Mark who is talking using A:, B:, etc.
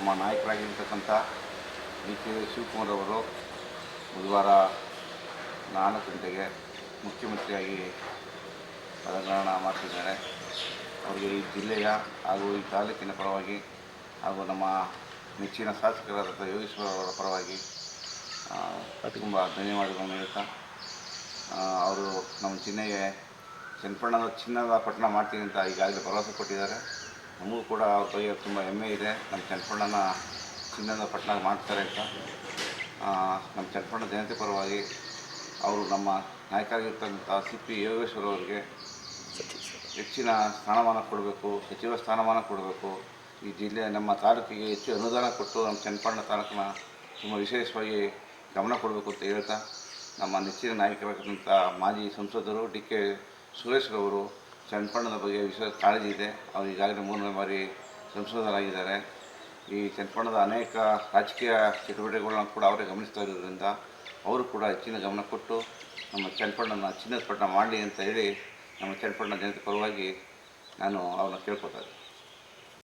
A: ನಮ್ಮ ನಾಯಕರಾಗಿರ್ತಕ್ಕಂಥ D K Shivakumar ಅವರು ಬುಧವಾರ 4 ಗಂಟೆಗೆ ಮುಖ್ಯಮಂತ್ರಿಯಾಗಿ ಪದಗ್ರಹಣ ಮಾಡ್ತಿದ್ದಾರೆ. ಅವರಿಗೆ ಈ ಜಿಲ್ಲೆಯ ಹಾಗೂ ಈ ತಾಲೂಕಿನ ಪರವಾಗಿ ಹಾಗೂ ನಮ್ಮ ನೆಚ್ಚಿನ ಶಾಸಕರಾದ ಯೋಗೇಶ್ವರ ಅವರ ಪರವಾಗಿ ತುಂಬ ಧನ್ಯವಾದಗಳನ್ನು ಹೇಳ್ತಾ, ಅವರು ನಮ್ಮ ಜಿಲ್ಲೆಗೆ ಚಿನ್ನದ ಪಟ್ಟಣ ಮಾಡ್ತೀನಿ ಅಂತ ಈಗಾಗಲೇ ಭರವಸೆ ಕೊಟ್ಟಿದ್ದಾರೆ. ನಮಗೂ ಕೂಡ ಅವ್ರ ಬಗ್ಗೆ ತುಂಬ ಹೆಮ್ಮೆ ಇದೆ. ನಮ್ಮ ಚನ್ನಪಟ್ಟಣನ ಚಿನ್ನದ ಪಟ್ಟಣ ಮಾಡ್ತಾರೆ ಅಂತ. ನಮ್ಮ ಚನ್ನಪಟ್ಟಣ ಜನತೆ ಪರವಾಗಿ ಅವರು ನಮ್ಮ ನಾಯಕರಾಗಿರ್ತಕ್ಕಂಥ CP ಯೋಗೇಶ್ವರ ಅವರಿಗೆ ಹೆಚ್ಚಿನ ಸ್ಥಾನಮಾನ ಕೊಡಬೇಕು, ಸಚಿವ ಸ್ಥಾನಮಾನ ಕೊಡಬೇಕು. ಈ ಜಿಲ್ಲೆ ನಮ್ಮ ತಾಲೂಕಿಗೆ ಹೆಚ್ಚು ಅನುದಾನ ಕೊಟ್ಟು ನಮ್ಮ ಚನ್ನಪಟ್ಟಣ ತಾಲೂಕನ್ನ ತುಂಬ ವಿಶೇಷವಾಗಿ ಗಮನ ಕೊಡಬೇಕು ಅಂತ ಹೇಳ್ತಾ, ನಮ್ಮ ನೆಚ್ಚಿನ ನಾಯಕರಾಗಿದ್ದಂಥ ಮಾಜಿ ಸಂಸದರು ಡಿ ಕೆ ಸುರೇಶ್ರವರು ಚನ್ನಪಟ್ಟಣದ ಬಗ್ಗೆ ವಿಶೇಷ ಕಾಳಜಿ ಇದೆ. ಅವರು ಈಗಾಗಲೇ 3ನೇ ಬಾರಿ ಸಂಸದರಾಗಿದ್ದಾರೆ. ಈ ಚನ್ನಪಟ್ಟಣದ ಅನೇಕ ರಾಜಕೀಯ ಚಟುವಟಿಕೆಗಳನ್ನ ಕೂಡ ಅವರೇ ಗಮನಿಸ್ತಾ ಇರೋದ್ರಿಂದ ಅವರು ಕೂಡ ಹೆಚ್ಚಿನ ಗಮನ ಕೊಟ್ಟು ನಮ್ಮ ಚನ್ನಪಟ್ಟಣನ ಚಿನ್ನದ ಪಟ್ಟಣ ಮಾಡಲಿ ಅಂತ ಹೇಳಿ ನಮ್ಮ ಚನ್ನಪಟ್ಟಣ ಜನತೆ ಪರವಾಗಿ ನಾನು ಅವ್ರನ್ನ ಕೇಳ್ಕೊತಾ ಇದ್ದೀನಿ.